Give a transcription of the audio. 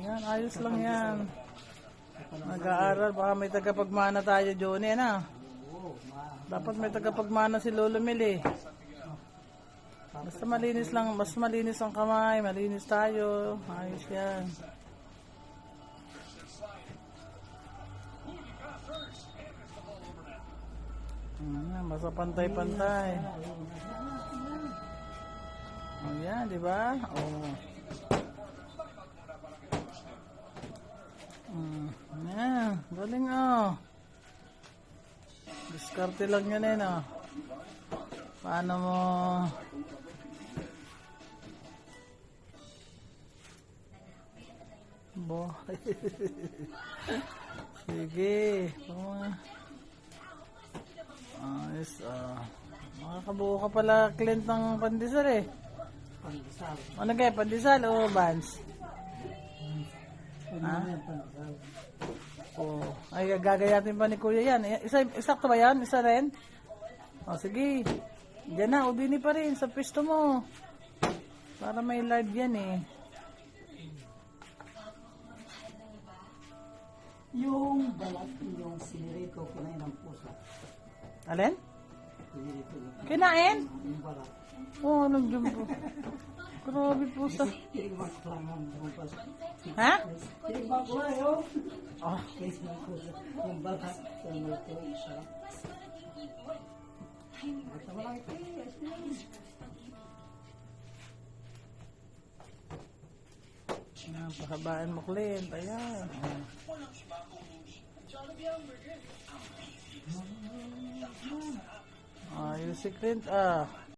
Yan, ayos lang yan. Nag-aaral, baka may tagapagmana tayo, Johnny, na. Dapat may tagapagmana si Lolo Mel eh. Basta malinis lang, mas malinis ang kamay, malinis tayo. Ayos yan. Basta pantay-pantay. Oh, yan, di ba? Oh. Yan, galing oh. Diskarte lang yan eh, no? Paano mo... Bo. Sige. Ayos, makakabuo ka pala client ng pandesal eh. Pandesal. Ano kaya, pandesal o Vans? Ha? Oh, ay gagayatin pa ni Kuya yan. Isakto ba yan? Isa rin? O sige. Diyan na, ubini pa rin sa pisto mo. Para may live yan eh. Yung balat, yung sinirito, kinain ng pusa. Alin? Sinirito. Kinain? Yung balat. Oo, nagdyan po. Grabe pusa. Tirigbak lang ang bukas. Ha? Tirigbak lang yun. Oh. Kais ng pusa. Yung balat, yung ito, isa. Ito mo lang ito. Napakabaan mo, Clint. Ayan. Ayos si Clint,